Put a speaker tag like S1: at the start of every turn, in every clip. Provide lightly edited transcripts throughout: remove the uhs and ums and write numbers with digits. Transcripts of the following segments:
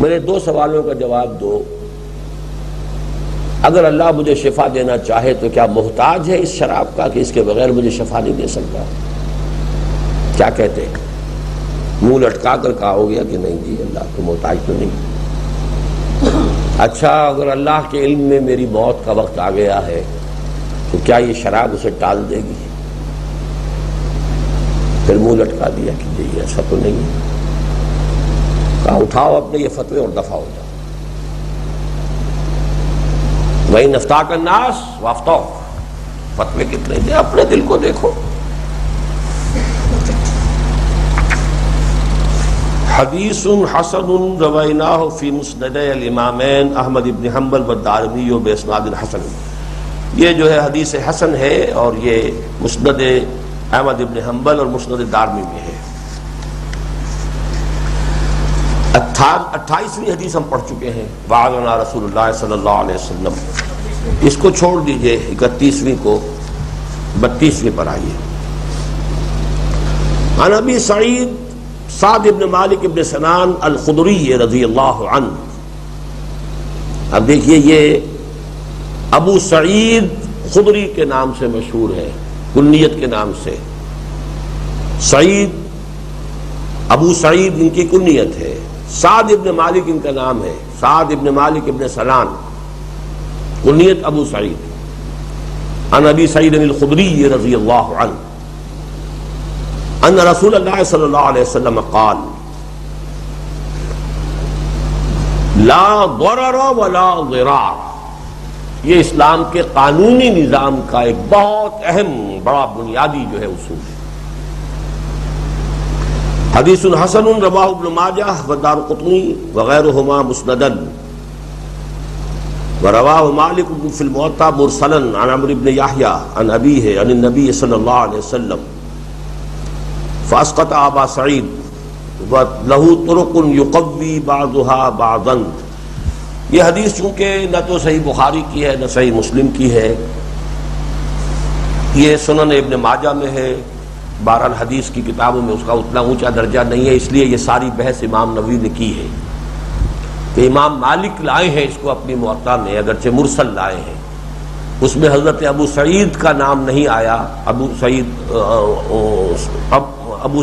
S1: میرے دو سوالوں کا جواب دو. اگر اللہ مجھے شفا دینا چاہے تو کیا محتاج ہے اس شراب کا کہ اس کے بغیر مجھے شفا نہیں دے سکتا؟ کیا کہتے ہیں؟ منہ لٹکا کر کہا ہو گیا کہ نہیں جی اللہ کو محتاج تو نہیں. اچھا اگر اللہ کے علم میں میری موت کا وقت آ گیا ہے تو کیا یہ شراب اسے ٹال دے گی؟ پھر منہ لٹکا دیا کہ جی ایسا تو نہیں ہے. کہا اٹھاؤ اپنے یہ فتوے اور دفع ہو جاؤ. وہی نفتاک الناس وافتو، فتوے کتنے دیں، اپنے دل کو دیکھو. حدیث حسن رویناہ فی مسند الامامین احمد بن حنبل والدارمی باسناد حسن. یہ جو ہے حدیث حسن ہے اور یہ مسند احمد بن حنبل اور مسند دارمی میں ہے. 28ویں حدیث ہم پڑھ چکے ہیں. وعظنا رسول اللہ صلی اللہ علیہ وسلم. اس کو چھوڑ دیجئے 31ویں کو، 32ویں پر آئیے. عن ابی سعید سعد بن مالک بن سنان الخدری رضی اللہ عنہ. اب دیکھیے یہ ابو سعید خدری کے نام سے مشہور ہے، کنیت کے نام سے. سعید، ابو سعید ان کی کنیت ہے. سعد ابن مالک ان کا نام ہے، سعد ابن مالک ابن سنان، کنیت ابو سعید. عن ابی سعید الخدری رضی اللہ عنہ ان رسول اللہ صلی اللہ علیہ وسلم قال لا ضرر ولا ضرار. یہ اسلام کے قانونی نظام کا ایک بہت اہم بڑا بنیادی جو ہے اصول ہے. حدیث حسن رواہ ابن ماجہ والدارقطنی وغیرہما مسندا ورواه مالک فی الموطا مرسلا عن عمرو بن یحییٰ عن ابیہ عن النبی صلی اللہ علیہ وسلم فاسقط ابا سعید وله طرق یقوی بعضها بعضا. یہ حدیث چونکہ نہ تو صحیح بخاری کی ہے نہ صحیح مسلم کی ہے، یہ سنن ابن ماجہ میں ہے. بہرحال حدیث کی کتابوں میں اس کا اتنا اونچا درجہ نہیں ہے، اس لیے یہ ساری بحث امام نووی نے کی ہے کہ امام مالک لائے ہیں اس کو اپنی موطا میں، اگرچہ مرسل لائے ہیں. اس میں حضرت ابو سعید کا نام نہیں آیا. ابو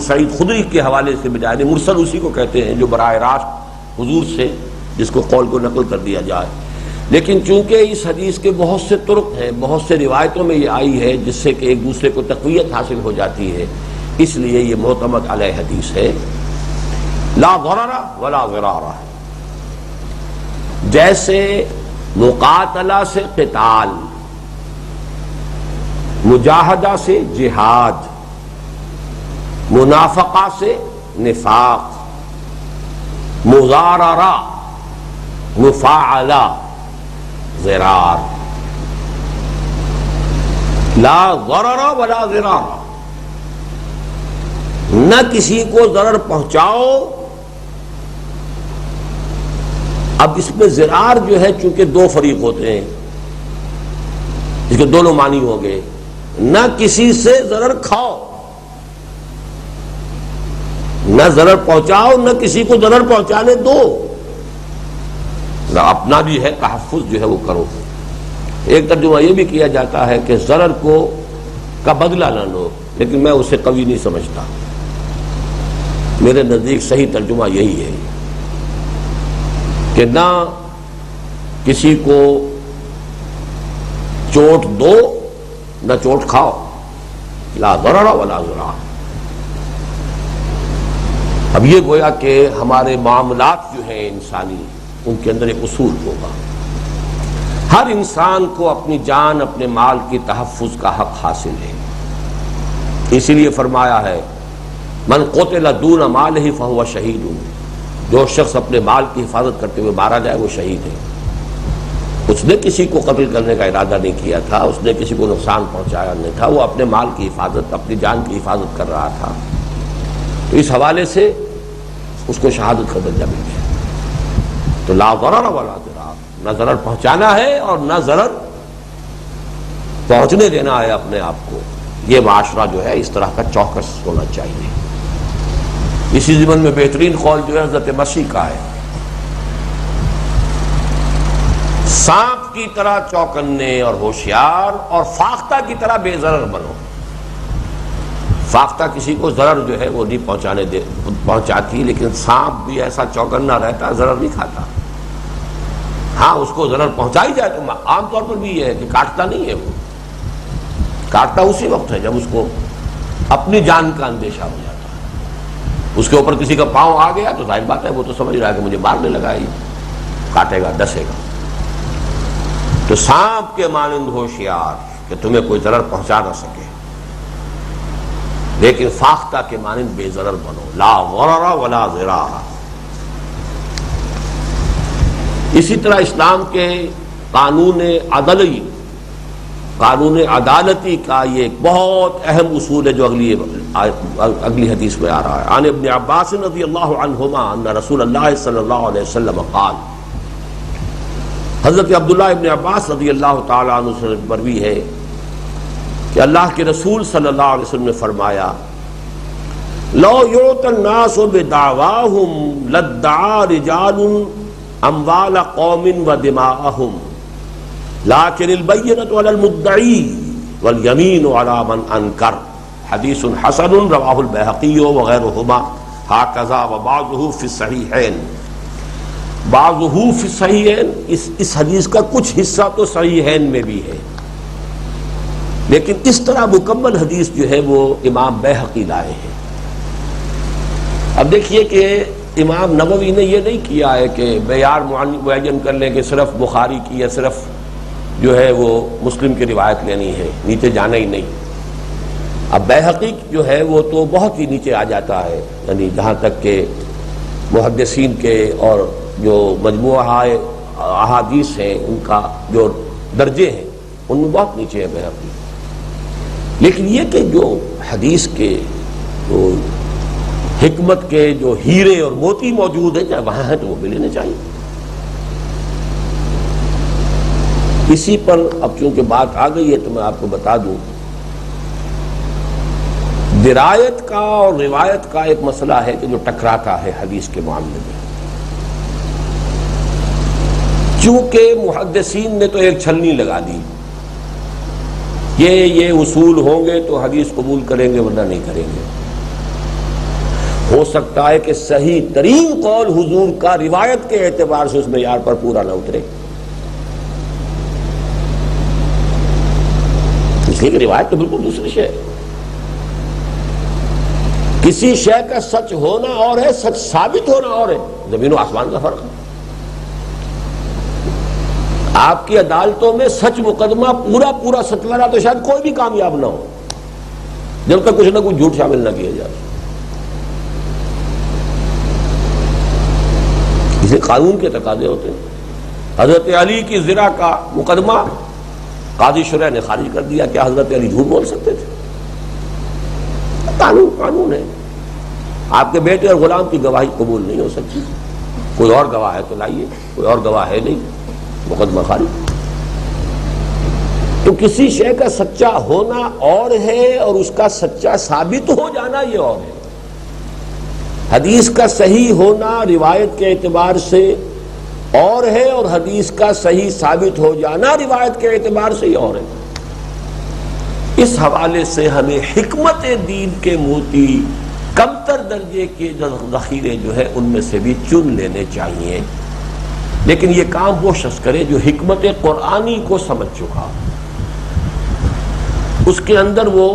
S1: سعید خدری کے حوالے سے بجائے مرسل اسی کو کہتے ہیں جو براہ راست حضور سے جس کو قول کو نقل کر دیا جائے. لیکن چونکہ اس حدیث کے بہت سے طرق ہیں، بہت سے روایتوں میں یہ آئی ہے جس سے کہ ایک دوسرے کو تقویت حاصل ہو جاتی ہے، اس لیے یہ معتمد علیہ حدیث ہے. لا ضرر ولا ضرار. جیسے مقاتلہ سے قتال، مجاہدہ سے جہاد، منافقہ سے نفاق، مضاررہ، مفاعلہ، ضرار. لا ضرر ولا ضرار. نہ کسی کو ضرر پہنچاؤ. اب اس میں ضرار جو ہے چونکہ دو فریق ہوتے ہیں، اس کے دونوں معنی ہوں گے. نہ کسی سے ضرر کھاؤ، نہ ضرر پہنچاؤ، نہ کسی کو ضرر پہنچانے دو. اپنا بھی ہے تحفظ جو ہے وہ کرو. ایک ترجمہ یہ بھی کیا جاتا ہے کہ ضرر کا بدلہ نہ لو، لیکن میں اسے قوی نہیں سمجھتا. میرے نزدیک صحیح ترجمہ یہی ہے کہ نہ کسی کو چوٹ دو نہ چوٹ کھاؤ. لا ضرر ولا ضرار. اب یہ گویا کہ ہمارے معاملات جو ہیں انسانی، ان کے اندر ایک اصول ہوگا. ہر انسان کو اپنی جان اپنے مال کی تحفظ کا حق حاصل ہے. اسی لیے فرمایا ہے من قتل دون مالہ فہو شہید. جو شخص اپنے مال کی حفاظت کرتے ہوئے مارا جائے وہ شہید ہے. اس نے کسی کو قتل کرنے کا ارادہ نہیں کیا تھا، اس نے کسی کو نقصان پہنچایا نہیں تھا، وہ اپنے مال کی حفاظت، اپنی جان کی حفاظت کر رہا تھا. تو اس حوالے سے اس کو شہادت کا درجہ مل گیا. تو لا ضرر ولا ضرار. نہ ضرر پہنچانا ہے اور نہ ضرر پہنچنے دینا ہے اپنے آپ کو. یہ معاشرہ جو ہے اس طرح کا چوکس ہونا چاہیے. اسی ضمن میں بہترین قول جو ہے حضرت مسیح کا ہے سانپ کی طرح چوکنے اور ہوشیار اور فاختہ کی طرح بے ضرر بنو. فاختہ کسی کو ضرر جو ہے وہ نہیں پہنچاتی، لیکن سانپ بھی ایسا چوکنا رہتا، ضرر نہیں کھاتا. ہاں اس کو ضرر پہنچائی جائے تو عام طور پر بھی یہ ہے کہ کاٹتا نہیں ہے، وہ کاٹتا اسی وقت ہے جب اس کو اپنی جان کا اندیشہ ہو جاتا ہے. اس کے اوپر کسی کا پاؤں آ گیا تو ظاہر بات ہے وہ تو سمجھ رہا ہے کہ مجھے مارنے لگا، ہی کاٹے گا، ڈسے گا. تو سانپ کے مانند ہوشیار کہ تمہیں کوئی ضرر پہنچا نہ سکے، لیکن فاختہ کے مانند بے ضرر بنو. لا ضرر ولا ضرار. اسی طرح اسلام کے قانون عدالتی کا یہ ایک بہت اہم اصول ہے جو اگلی حدیث میں آ رہا ہے. عن ابن عباس رضی اللہ عنہما ان رسول اللہ صلی اللہ علیہ وسلم قال. حضرت عبداللہ ابن عباس رضی اللہ تعالیٰ عنہ سے مروی ہے کہ اللہ کے رسول صلی اللہ علیہ وسلم نے فرمایا لو یعطى الناس بدعواهم لادعى رجال اموال قوم ودماءهم لكن البينة على المدعي واليمين على من انكر. حدیث حسن رواه البيهقي وغيرهما هكذا وبعضه في الصحيحين. بعضه في الصحيحين اس حدیث کا کچھ حصہ تو صحیحین میں بھی ہے، لیکن اس طرح مکمل حدیث جو ہے وہ امام بیہقی لائے ہیں. اب دیکھیے کہ امام نووی نے یہ نہیں کیا ہے کہ معیار معین کر لیں کہ صرف بخاری کی یا صرف جو ہے وہ مسلم کی روایت لینی ہے، نیچے جانا ہی نہیں. اب بیہقی جو ہے وہ تو بہت ہی نیچے آ جاتا ہے، یعنی جہاں تک کہ محدثین کے اور جو مجموعہ احادیث ہیں ان کا جو درجے ہیں ان میں بہت نیچے ہے بیہقی. لیکن یہ کہ جو حدیث کے جو حکمت کے جو ہیرے اور موتی موجود ہیں چاہے وہاں ہیں تو وہ بھی لینے چاہیے. اسی پر اب چونکہ بات آ گئی ہے تو میں آپ کو بتا دوں، درایت کا اور روایت کا ایک مسئلہ ہے کہ جو ٹکراتا ہے حدیث کے معاملے میں. چونکہ محدثین نے تو ایک چھلنی لگا دی، یہ اصول ہوں گے تو حدیث قبول کریں گے ورنہ نہیں کریں گے. ہو سکتا ہے کہ صحیح ترین قول حضور کا روایت کے اعتبار سے اس معیار پر پورا نہ اترے، اس لیے کہ روایت تو بالکل دوسری شے ہے. کسی شے کا سچ ہونا اور ہے، سچ ثابت ہونا اور ہے، زمین و آسمان کا فرق ہے. آپ کی عدالتوں میں سچ مقدمہ پورا سچ لگا تو شاید کوئی بھی کامیاب نہ ہو جب تک کچھ نہ کچھ جھوٹ شامل نہ کیا جائے. اسے قانون کے تقاضے ہوتے ہیں. حضرت علی کی زنا کا مقدمہ قاضی شرح نے خارج کر دیا. کیا حضرت علی جھوٹ بول سکتے تھے؟ قانون ہے. آپ کے بیٹے اور غلام کی گواہی قبول نہیں ہو سکتی. کوئی اور گواہ ہے تو لائیے، کوئی اور گواہ ہے نہیں، مقدمہ خارج. تو کسی شے کا سچا ہونا اور ہے اور اس کا سچا ثابت ہو جانا یہ اور ہے. حدیث کا صحیح ہونا روایت کے اعتبار سے اور ہے اور حدیث کا صحیح ثابت ہو جانا روایت کے اعتبار سے ہی اور ہے. اس حوالے سے ہمیں حکمت دین کے موتی کمتر درجے کے ذخیرے جو ہے ان میں سے بھی چن لینے چاہیے. لیکن یہ کام وہ شخص کرے جو حکمت قرآنی کو سمجھ چکا، اس کے اندر وہ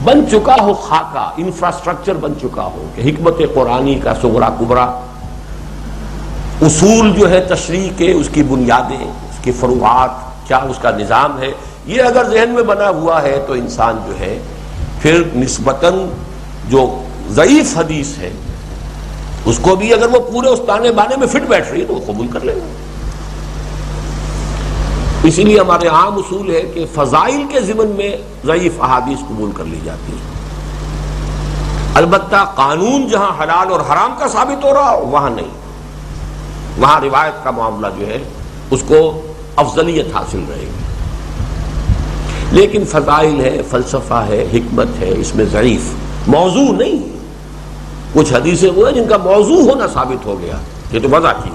S1: بن چکا ہو، خاکہ انفراسٹرکچر بن چکا ہو کہ حکمت قرآنی کا صغرا کبرا اصول جو ہے تشریح کے، اس کی بنیادیں، اس کی فروعات، کیا اس کا نظام ہے، یہ اگر ذہن میں بنا ہوا ہے تو انسان جو ہے پھر نسبتاً جو ضعیف حدیث ہے اس کو بھی اگر وہ پورے اس تانے بانے میں فٹ بیٹھ رہی ہے تو وہ قبول کر لے گا. اسی لیے ہمارے عام اصول ہے کہ فضائل کے ضمن میں ضعیف احادیث قبول کر لی جاتی ہے. البتہ قانون جہاں حلال اور حرام کا ثابت ہو رہا ہو وہاں نہیں، وہاں روایت کا معاملہ جو ہے اس کو افضلیت حاصل رہے گی. لیکن فضائل ہے، فلسفہ ہے، حکمت ہے، اس میں ضعیف موضوع نہیں. کچھ حدیثیں وہ ہیں جن کا موضوع ہونا ثابت ہو گیا، یہ تو وضع کی